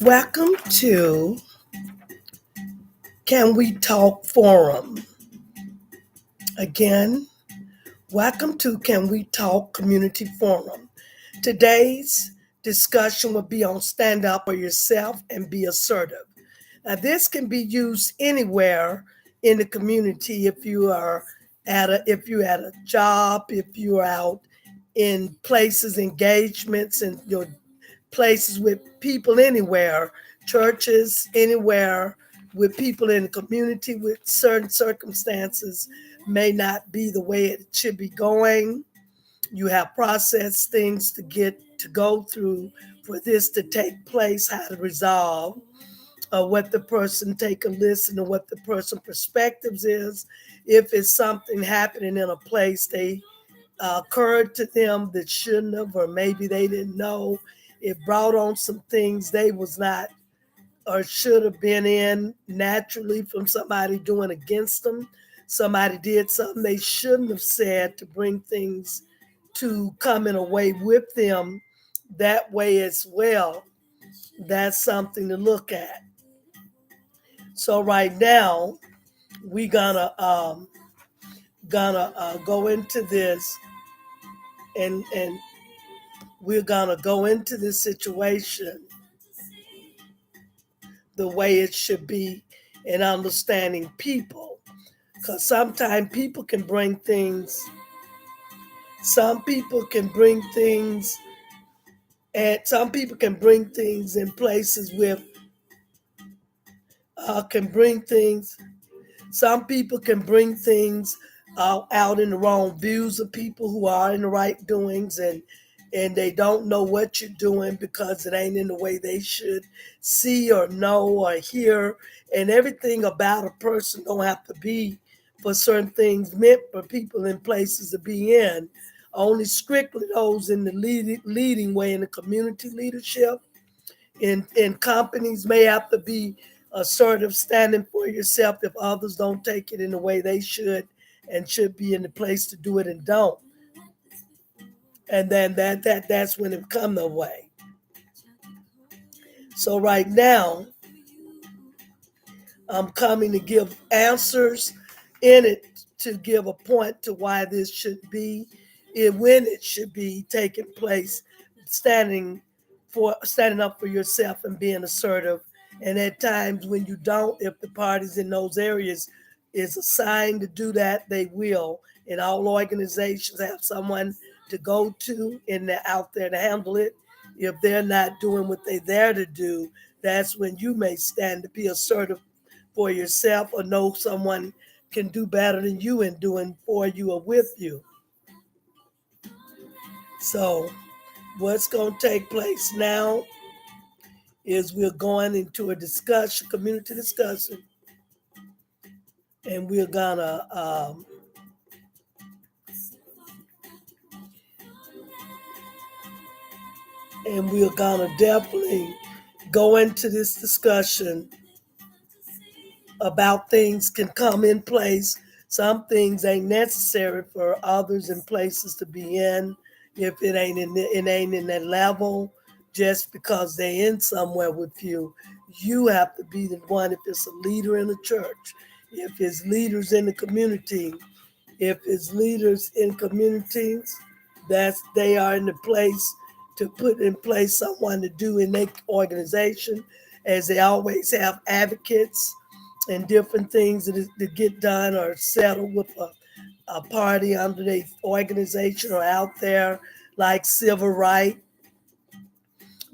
Welcome to Can We Talk Forum. Again, welcome to Can We Talk Community Forum. Today's discussion will be on stand up for yourself and be assertive. Now, this can be used anywhere in the community if you're at a job, if you're out in places, engagements, and your places with people anywhere, churches, anywhere with people in the community with certain circumstances may not be the way it should be going. You have processed things to go through for this to take place, how to resolve, what the person take a listen of what the person perspectives is. If it's something happening in a place they occurred to them that shouldn't have, or maybe they didn't know. It brought on some things they was not or should have been in naturally from somebody doing against them. Somebody did something they shouldn't have said to bring things to come in a way with them that way as well. That's something to look at. So right now we gonna go into this and we're going to go into this situation the way it should be and understanding people. Because sometimes people can bring things, some people can bring things, and some people can bring things in places with, can bring things, some people can bring things out in the wrong views of people who are in the right doings and they don't know what you're doing because it ain't in the way they should see or know or hear. And everything about a person don't have to be for certain things meant for people in places to be in. Only strictly those in the leading way in the community leadership in companies may have to be assertive, standing for yourself if others don't take it in the way they should and should be in the place to do it and don't. And then that's when it come the way. So right now, I'm coming to give answers in it to give a point to why this should be, when it should be taking place, standing up for yourself and being assertive. And at times when you don't, if the parties in those areas is assigned to do that, they will. And all organizations have someone to go to and they're out there to handle it. If they're not doing what they're there to do, that's when you may stand to be assertive for yourself or know someone can do better than you in doing for you or with you. So what's going to take place now is we're going into a discussion, community discussion, and we're gonna definitely go into this discussion about things can come in place. Some things ain't necessary for others and places to be in if it ain't in that level. Just because they in somewhere with you, you have to be the one. If it's a leader in the church, if it's leaders in the community, if it's leaders in communities, that's they are in the place to put in place someone to do in their organization, as they always have advocates and different things that get done or settled with a party under the organization or out there, like civil rights.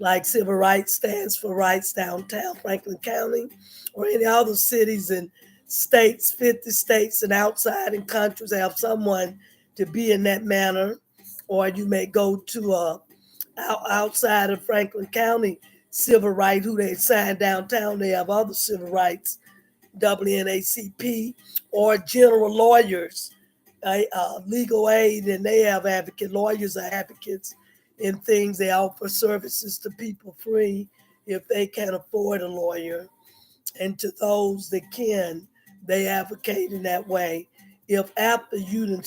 Like civil rights stands for rights downtown Franklin County or any other cities and states, 50 states and outside and countries have someone to be in that manner. Or you may go to outside of Franklin County civil rights, who they assign downtown, they have other civil rights WNACP, or general lawyers, legal aid, and they have advocate lawyers are advocates in things. They offer services to people free if they can't afford a lawyer, and to those that can, they advocate in that way. If after you,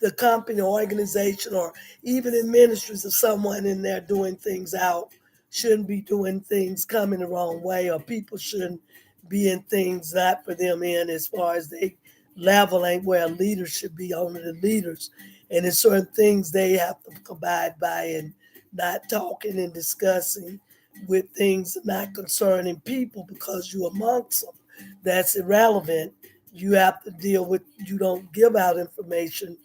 the company or organization, or even in ministries, of someone in there doing things out shouldn't be doing things coming the wrong way, or people shouldn't be in things not for them in as far as they level ain't where leaders should be, only the leaders. And there's certain things they have to abide by, and not talking and discussing with things not concerning people because you're amongst them. That's irrelevant. You have to deal with, you don't give out information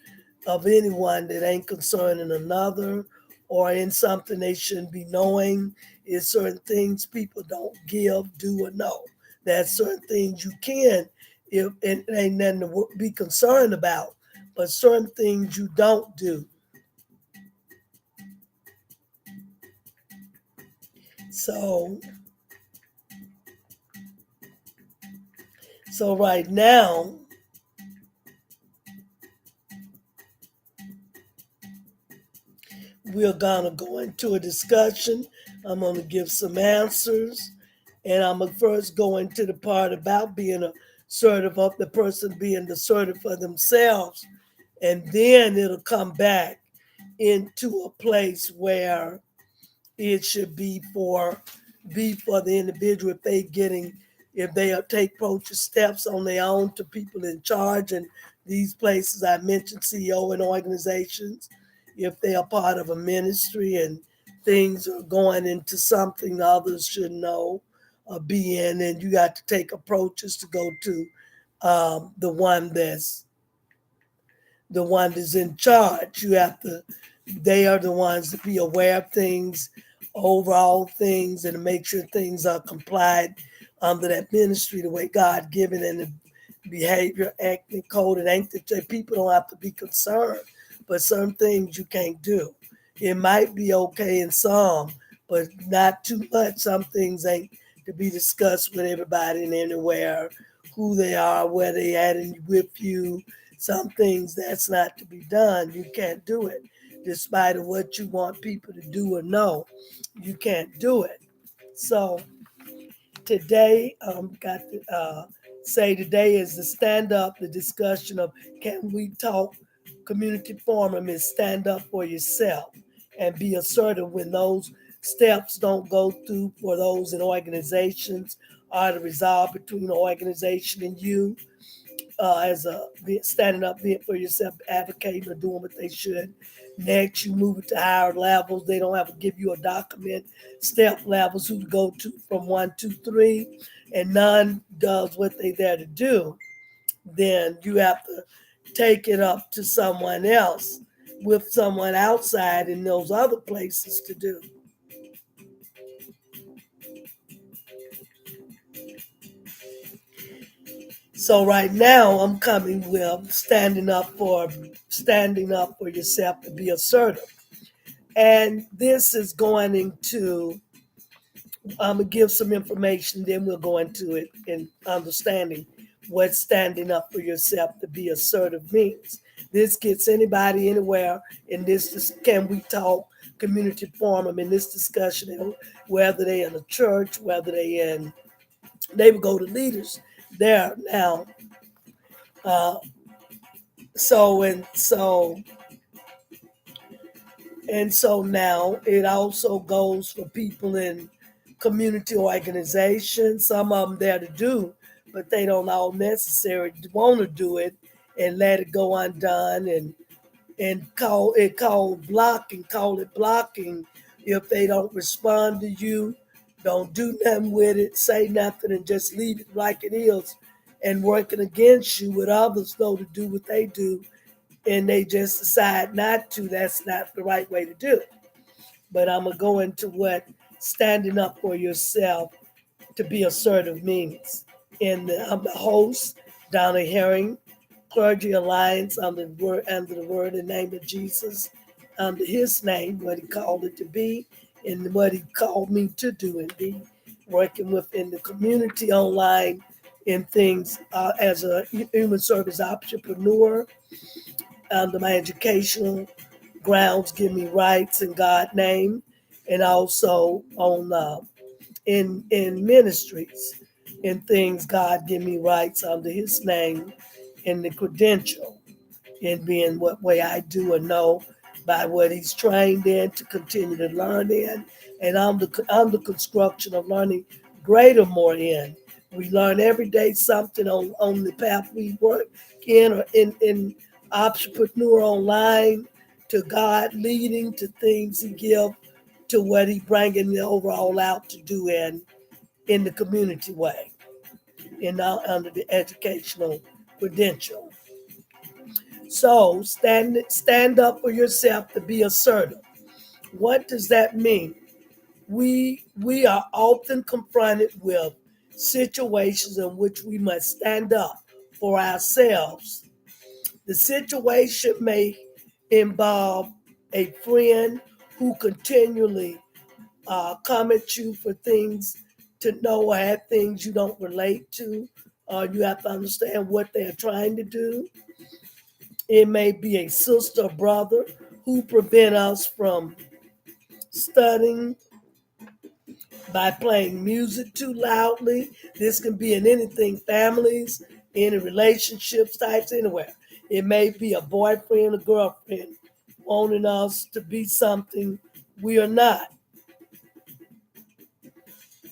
of anyone that ain't concerning another, or in something they shouldn't be knowing. Is certain things people don't give, do, or know. There's certain things you can, if it ain't nothing to be concerned about, but certain things you don't do. So, so right now we're gonna go into a discussion. I'm gonna give some answers, and I'm gonna first go into the part about being assertive, of the person being assertive for themselves, and then it'll come back into a place where it should be for the individual, if they getting, if they are take approach steps on their own to people in charge and these places I mentioned, CEO and organizations, if they are part of a ministry and things are going into something others should know or be in, and you got to take approaches to go to the one that's in charge. You have to, they are the ones to be aware of things, overall things, and to make sure things are complied under that ministry the way God given, and the behavior, acting code. It ain't that people don't have to be concerned, but some things you can't do. It might be okay in some, but not too much. Some things ain't to be discussed with everybody and anywhere, who they are, where they at, and with you. Some things that's not to be done. You can't do it, despite of what you want people to do or know. You can't do it. So today, got to say today is the stand up, the discussion of can we talk. Community forum is stand up for yourself and be assertive when those steps don't go through for those in organizations, are the resolve between the organization and you, as a standing up being for yourself, advocating or doing what they should. Next, you move it to higher levels. They don't have to give you a document, step levels who to go to from 1, 2, 3, and none does what they there to do. Then you have to take it up to someone else with someone outside in those other places to do. So right now I'm coming with standing up for yourself to be assertive. And this is going into, I'm gonna give some information, then we'll go into it in understanding what standing up for yourself to be assertive means. This gets anybody anywhere in this can we talk community forum in this discussion, whether they in a church, whether they would go to leaders there now. Uh, so and so And so now it also goes for people in community organizations. Some of them there to do, but they don't all necessarily want to do it and let it go undone, and call it blocking if they don't respond to you, don't do nothing with it, say nothing, and just leave it like it is, and working against you with others though to do what they do, and they just decide not to. That's not the right way to do it. But I'm going to go into what standing up for yourself to be assertive means. I'm the host, Donna Herring, Clergy Alliance, under the word and name of Jesus, under his name, what he called it to be, and what he called me to do and be, working within the community online in things as a human service entrepreneur under my educational grounds, give me rights in God's name, and also on in ministries, in things God give me rights under His name, and the credential in being what way I do and know, by what he's trained in to continue to learn in. And I'm the construction of learning greater more in. We learn every day something on the path we work in or in entrepreneur online to God leading to things he give to what he bringing the overall out to do in the community way, under the educational credential. So stand up for yourself to be assertive. What does that mean? We are often confronted with situations in which we must stand up for ourselves. The situation may involve a friend who continually come at you for things to know or have things you don't relate to. You have to understand what they're trying to do. It may be a sister or brother who prevent us from studying by playing music too loudly. This can be in anything, families, any relationships types, anywhere. It may be a boyfriend or girlfriend wanting us to be something we are not.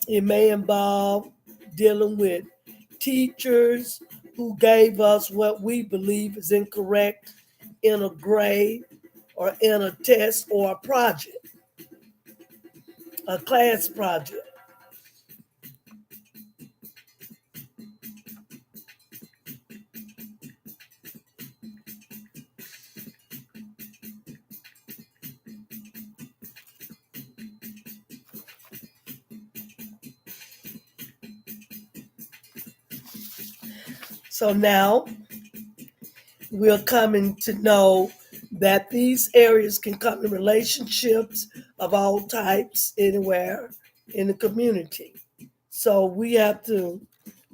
It may involve dealing with teachers who gave us what we believe is incorrect in a grade or in a test or a project, a class project. So now we're coming to know that these areas can come in relationships of all types anywhere in the community. So we have to,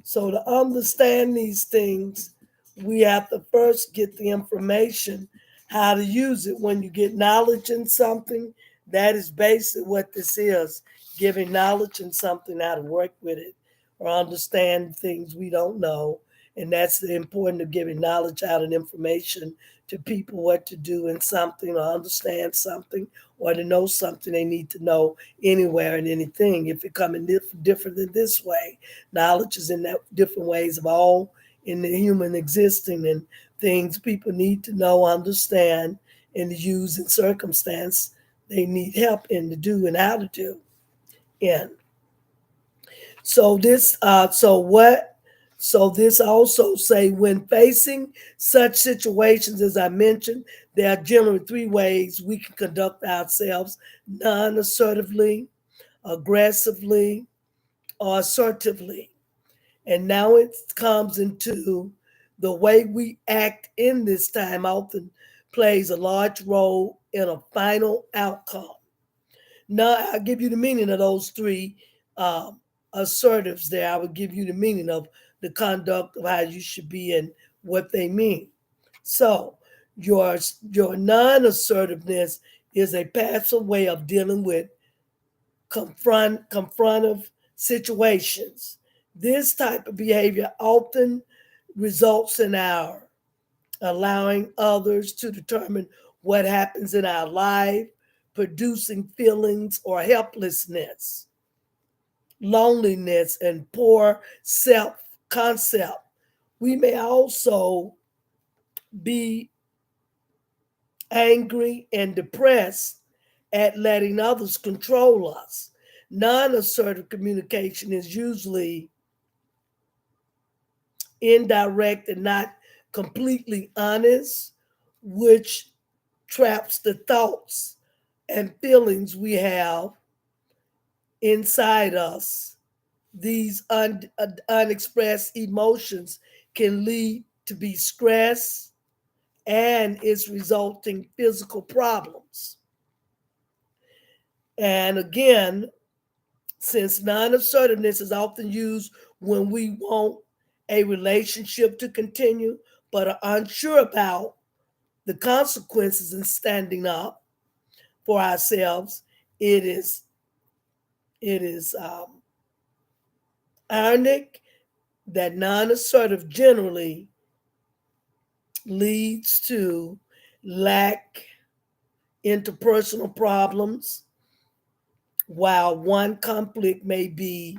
so to understand these things, we have to first get the information how to use it. When you get knowledge in something, that is basically what this is, giving knowledge in something, how to work with it or understand things we don't know. And that's the importance of giving knowledge out and information to people what to do in something or understand something or to know something they need to know anywhere and anything. If it coming different than this way, knowledge is in that different ways of all in the human existing and things people need to know, understand, and to use in circumstance they need help in to do and how to do. And so this, so what? So this also say when facing such situations, as I mentioned, there are generally three ways we can conduct ourselves: non-assertively, aggressively, or assertively. And now it comes into the way we act in this time often plays a large role in a final outcome. Now, I'll give you the meaning of those three um, assertives there. I will give you the meaning of the conduct of how you should be and what they mean. So, your, your non assertiveness is a passive way of dealing with confrontive situations. This type of behavior often results in our allowing others to determine what happens in our life, producing feelings or helplessness, loneliness, and poor self concept. We may also be angry and depressed at letting others control us. Non assertive communication is usually indirect and not completely honest, which traps the thoughts and feelings we have inside us. These unexpressed emotions can lead to be stress and its resulting physical problems. And again, since non assertiveness is often used when we want a relationship to continue but are unsure about the consequences in standing up for ourselves, it is it is ironic that non-assertive generally leads to lack interpersonal problems, while one conflict may be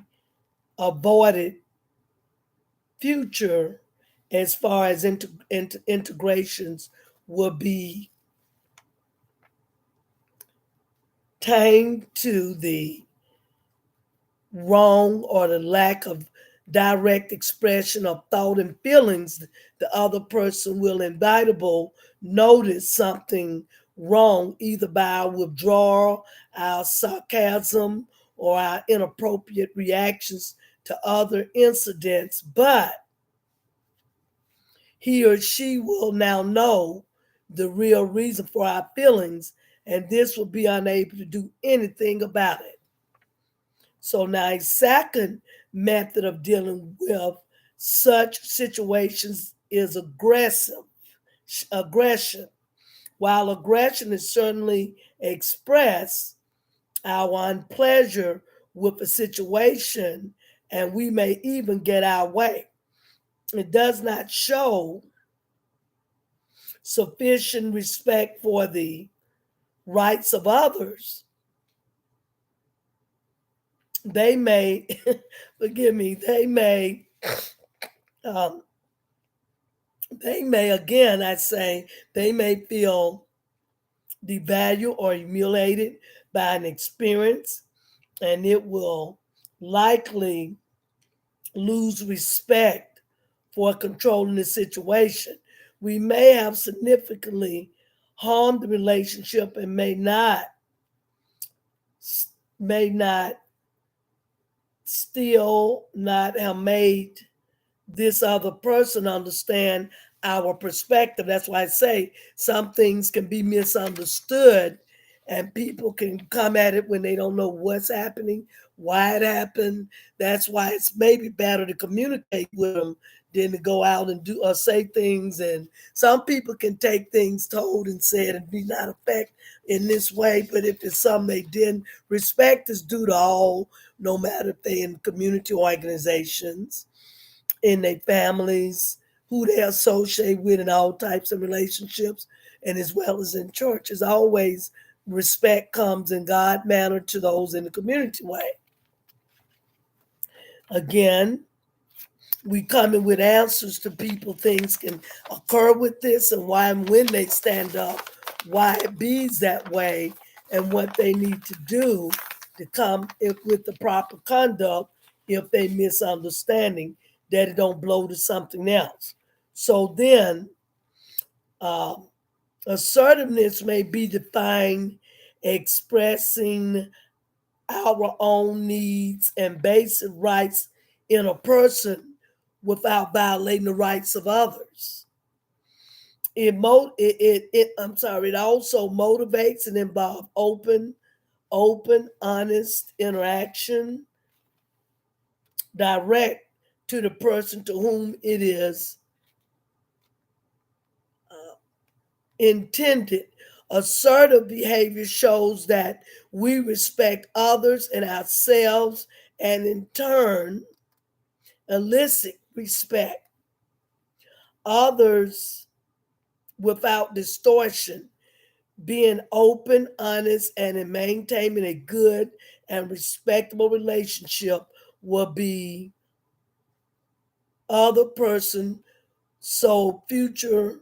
avoided, future as far as integrations will be tamed to the wrong or the lack of direct expression of thought and feelings. The other person will inevitably notice something wrong, either by our withdrawal, our sarcasm, or our inappropriate reactions to other incidents. But he or she will now know the real reason for our feelings, and this will be unable to do anything about it. So now a second method of dealing with such situations is aggression. While aggression is certainly expressed, our unpleasure with a situation, and we may even get our way. It does not show sufficient respect for the rights of others. They may, forgive me, um, they may, again, I say, they may feel devalued or humiliated by an experience, and it will likely lose respect for controlling the situation. We may have significantly harmed the relationship and may not still not have made this other person understand our perspective. That's why I say some things can be misunderstood and people can come at it when they don't know what's happening, why it happened. That's why it's maybe better to communicate with them than to go out and do or say things. And some people can take things told and said and be not affect in this way. But if it's something they didn't, respect is due to all, no matter if they're in community organizations, in their families, who they associate with, in all types of relationships, and as well as in church. As always, respect comes in God manner to those in the community way. Again, we come in with answers to people. Things can occur with this and why and when they stand up, why it bees that way, and what they need to do to come with the proper conduct if they misunderstanding, that it don't blow to something else. So then, uh, assertiveness may be defined expressing our own needs and basic rights in a person without violating the rights of others. It also motivates and involves honest interaction, direct to the person to whom it is uh, intended. Assertive behavior shows that we respect others and ourselves, and in turn, elicit respect others without distortion, being open, honest, and in maintaining a good and respectable relationship will be other person, so future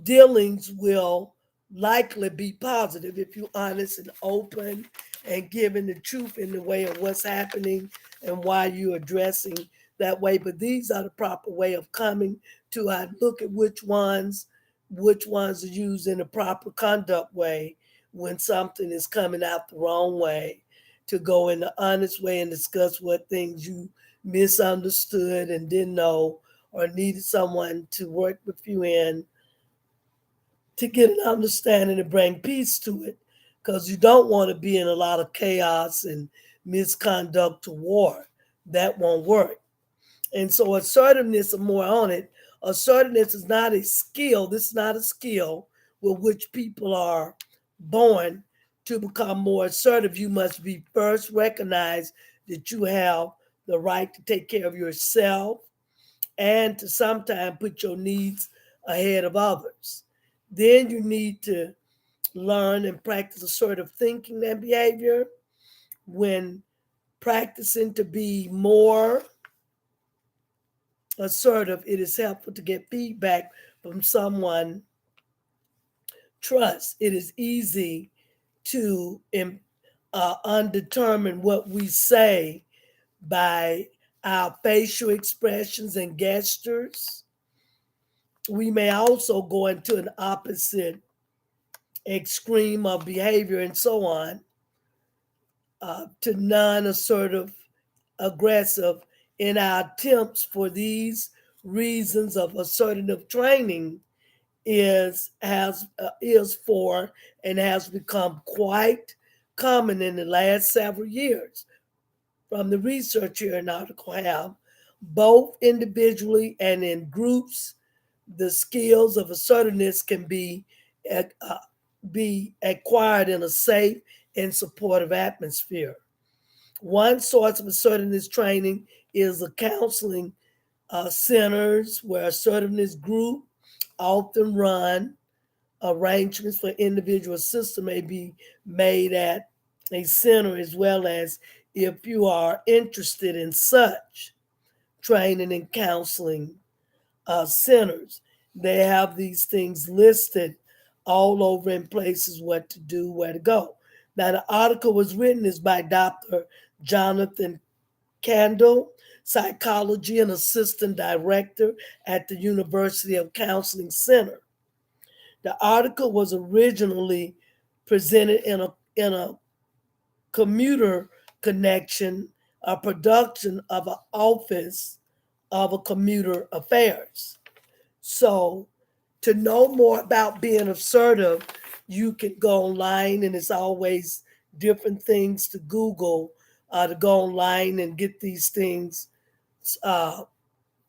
dealings will likely be positive if you're honest and open and giving the truth in the way of what's happening and why you're addressing that way. But these are the proper way of coming to look at which ones are used in the proper conduct way when something is coming out the wrong way, to go in the honest way and discuss what things you misunderstood and didn't know or needed someone to work with you in to get an understanding and bring peace to it, because you don't want to be in a lot of chaos and misconduct to war. That won't work. And so assertiveness, and more on it, assertiveness is not a skill. This is not a skill with which people are born. To become more assertive, you must be first recognize that you have the right to take care of yourself and to sometimes put your needs ahead of others. Then you need to learn and practice assertive thinking and behavior. When practicing to be more assertive, it is helpful to get feedback from someone trust. It is easy to undetermine what we say by our facial expressions and gestures. We may also go into an opposite extreme of behavior and so on, to non assertive, aggressive in our attempts for these reasons of assertive training is for and has become quite common in the last several years. From the research here in article have both individually and in groups, the skills of assertiveness can be acquired in a safe and supportive atmosphere. One source of assertiveness training is the counseling centers where assertiveness group often run. Arrangements for individual assistance may be made at a center, as well as if you are interested in such training and counseling centers. They have these things listed all over in places what to do, where to go. Now, the article was written is by Dr. Jonathan Candle, psychology and assistant director at the University of Counseling Center. The article was originally presented in a commuter connection, a production of an office of a commuter affairs. So to know more about being assertive, you can go online, and it's always different things to Google, to go online and get these things, uh,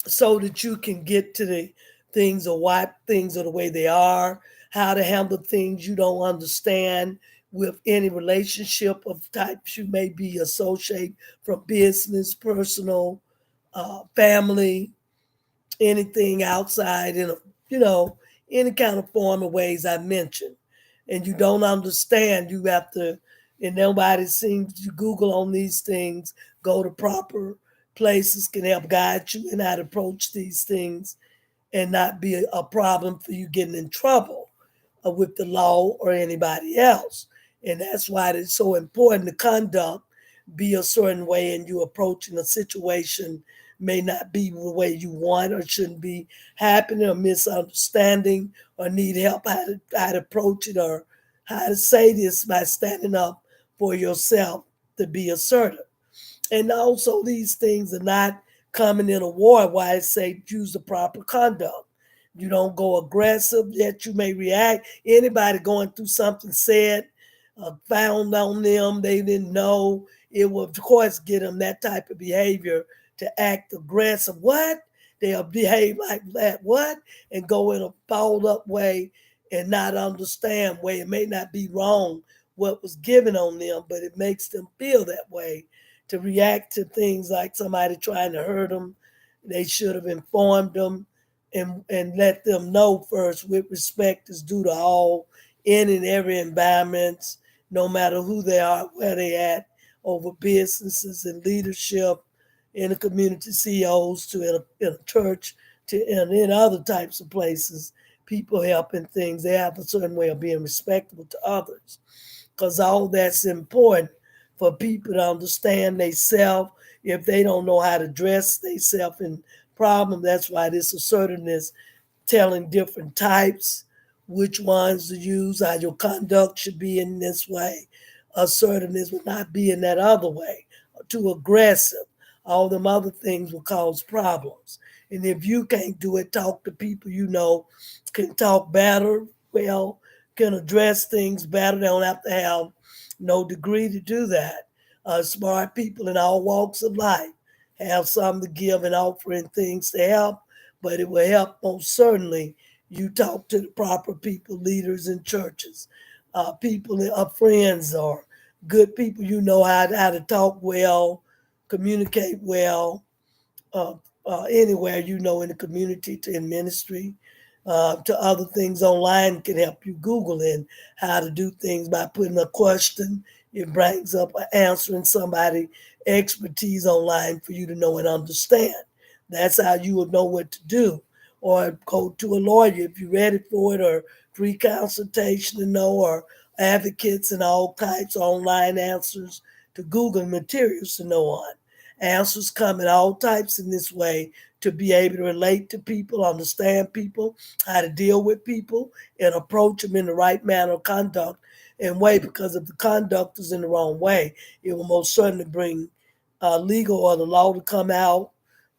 so that you can get to the things or why things are the way they are, how to handle things you don't understand with any relationship of types you may be associated, from business, personal, family, anything outside in a, you know, any kind of form of ways I mentioned. And you don't understand, you have to, and nobody seems to Google on these things, go to proper places can help guide you in how to approach these things and not be a problem for you getting in trouble with the law or anybody else. And that's why it's so important to conduct be a certain way, and you approaching a situation may not be the way you want or shouldn't be happening, or misunderstanding, or need help how to approach it, or how to say this by standing up for yourself to be assertive. And also, these things are not coming in a war. Why I say use the proper conduct. You don't go aggressive, yet you may react. Anybody going through something said, found on them, they didn't know, it will, of course, get them that type of behavior to act aggressive. What? They'll behave like that. What? And go in a fouled up way and not understand way. It may not be wrong what was given on them, but it makes them feel that way to react to things like somebody trying to hurt them. They should have informed them and let them know first with respect is due to all in and every environment, no matter who they are, where they at, over businesses and leadership in the community, CEOs to in a church to in other types of places, people helping things. They have a certain way of being respectable to others, because all that's important for people to understand themselves. If they don't know how to dress themselves in problem, that's why this assertiveness, telling different types, which ones to use, how your conduct should be in this way. Assertiveness would not be in that other way, too aggressive. All them other things will cause problems. And if you can't do it, talk to people you know can talk better, well, can address things better. They don't have to have no degree to do that. Smart people in all walks of life have something to give and offering things to help, but it will help most certainly you talk to the proper people, leaders in churches, people, friends, or good people you know how to talk well, communicate well, uh, anywhere you know in the community to in ministry. to other things online can help you Google in how to do things by putting a question. It brings up an answer and somebody expertise online for you to know and understand. That's how you will know what to do. Or go to a lawyer if you're ready for it, or free consultation to know, or advocates and all types of online answers to Google materials to know on. Answers come in all types in this way to be able to relate to people, understand people, how to deal with people, and approach them in the right manner of conduct and way. Because if the conduct is in the wrong way, it will most certainly bring legal or the law to come out,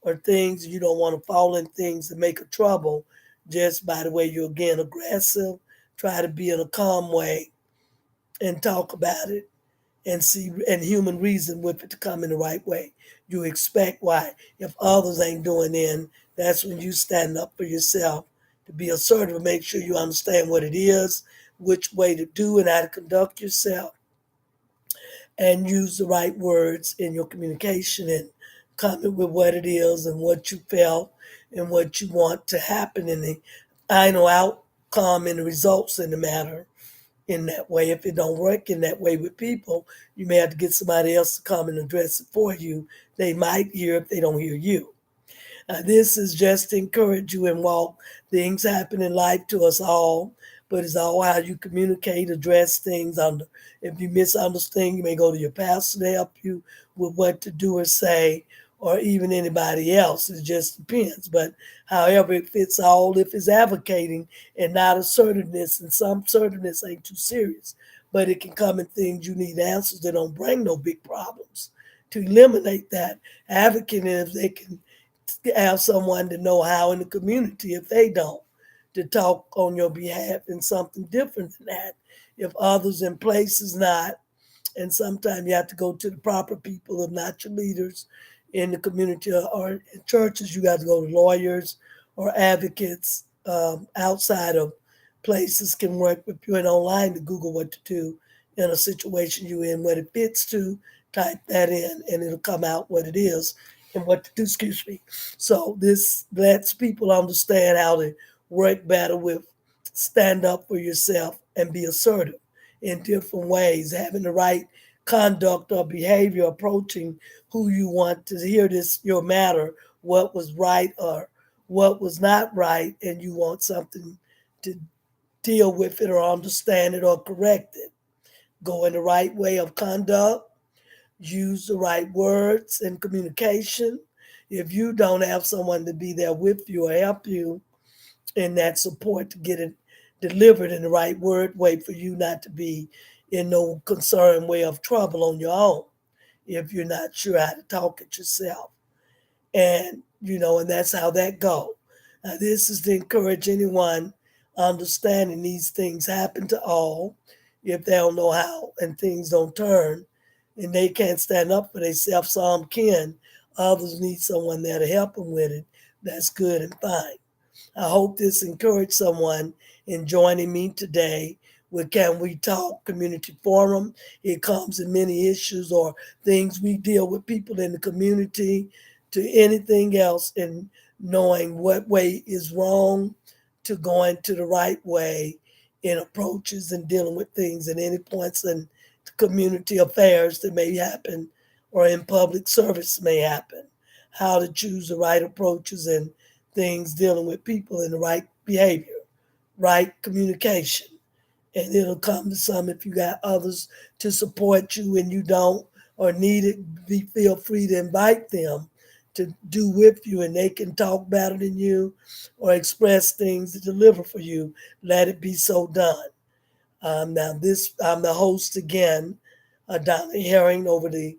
or things you don't want to fall in things that make a trouble just by the way you're again aggressive. Try to be in a calm way and talk about it and see and human reason with it to come in the right way. You expect why. If others ain't doing in, that's when you stand up for yourself to be assertive, make sure you understand what it is, which way to do and how to conduct yourself, and use the right words in your communication and comment with what it is and what you felt and what you want to happen in the final outcome and the results in the matter in that way. If it don't work in that way with people, you may have to get somebody else to come and address it for you. They might hear if they don't hear you. This is just to encourage you and walk. Things happen in life to us all, but it's all how you communicate, address things. Under if you misunderstand, you may go to your pastor to help you with what to do or say, or even anybody else. It just depends. But however it fits all, if it's advocating and not assertiveness, and some assertiveness ain't too serious, but it can come in things you need answers that don't bring no big problems. To eliminate that, advocating if they can have someone to know how in the community if they don't, to talk on your behalf in something different than that. If others in places not, and sometimes you have to go to the proper people, if not your leaders in the community or in churches, you got to go to lawyers or advocates outside of places can work with you and online to Google what to do in a situation you in, what it fits to, type that in, and it'll come out what it is and what to do, excuse me. So this lets people understand how to work better with, stand up for yourself and be assertive in different ways, having the right conduct or behavior approaching who you want to hear this your matter, what was right or what was not right, and you want something to deal with it or understand it or correct it. Go in the right way of conduct, use the right words in communication. If you don't have someone to be there with you or help you in that support to get it delivered in the right word way for you not to be in no concerned way of trouble on your own if you're not sure how to talk it yourself. And and that's how that go. This is to encourage anyone understanding these things happen to all. If they don't know how and things don't turn and they can't stand up for themselves, some can. Others need someone there to help them with it. That's good and fine. I hope this encouraged someone in joining me today with Can We Talk Community Forum. It comes in many issues or things we deal with people in the community to anything else, and knowing what way is wrong to going to the right way in approaches and dealing with things at any points in community affairs that may happen or in public service may happen. How to choose the right approaches and things dealing with people in the right behavior, right communication. And it'll come to some if you got others to support you and you don't or need it, feel free to invite them to do with you and they can talk better than you or express things to deliver for you. Let it be so done. Now this I'm the host again, Donna Herring over the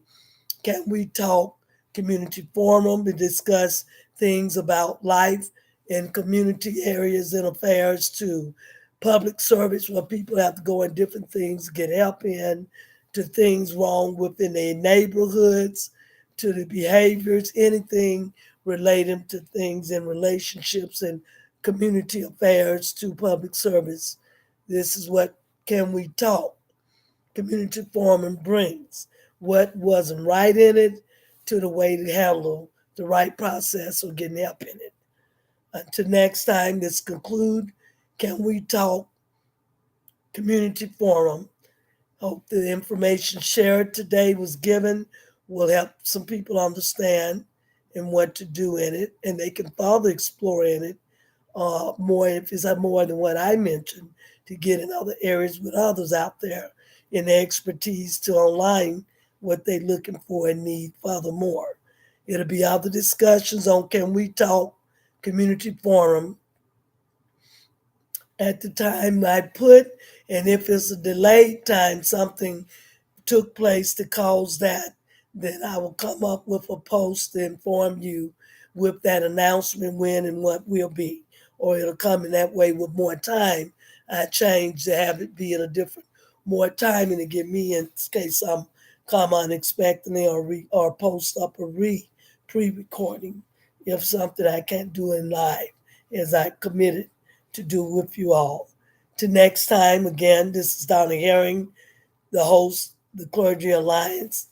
Can We Talk Community Forum to discuss things about life in community areas and affairs to public service where people have to go in different things, get help in, to things wrong within their neighborhoods, to the behaviors, anything relating to things in relationships and community affairs to public service. This is what Can We Talk Community Forum brings. What wasn't right in it to the way to handle the right process or getting help in it. Until next time, this conclude Can We Talk Community Forum. Hope the information shared today was given will help some people understand and what to do in it, and they can further explore in it more if it's more than what I mentioned to get in other areas with others out there in their expertise to online what they're looking for and need furthermore. It'll be other discussions on Can We Talk Community Forum at the time I put, and if it's a delayed time, something took place to cause that, then I will come up with a post to inform you with that announcement when and what will be. Or it'll come in that way with more time. I change to have it be at a different, more time and to give me in case I'm come unexpectedly or post up a pre-recording if something I can't do in live as I committed to do with you all. To next time, again, this is Donna Herring, the host, the Clergy Alliance,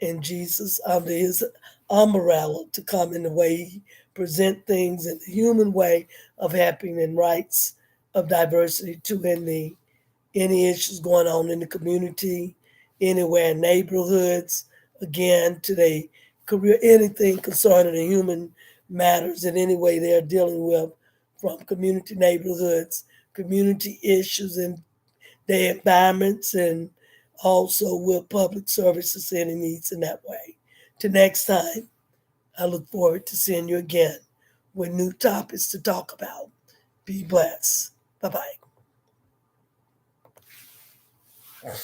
and Jesus under his umbrella to come in the way he present things in the human way of happening and rights of diversity to any issues going on in the community, anywhere in neighborhoods, again, to the career, anything concerning the human matters in any way they're dealing with from community neighborhoods, community issues and their environments and also with public services any needs in that way. Till next time, I look forward to seeing you again with new topics to talk about. Be blessed. Bye bye.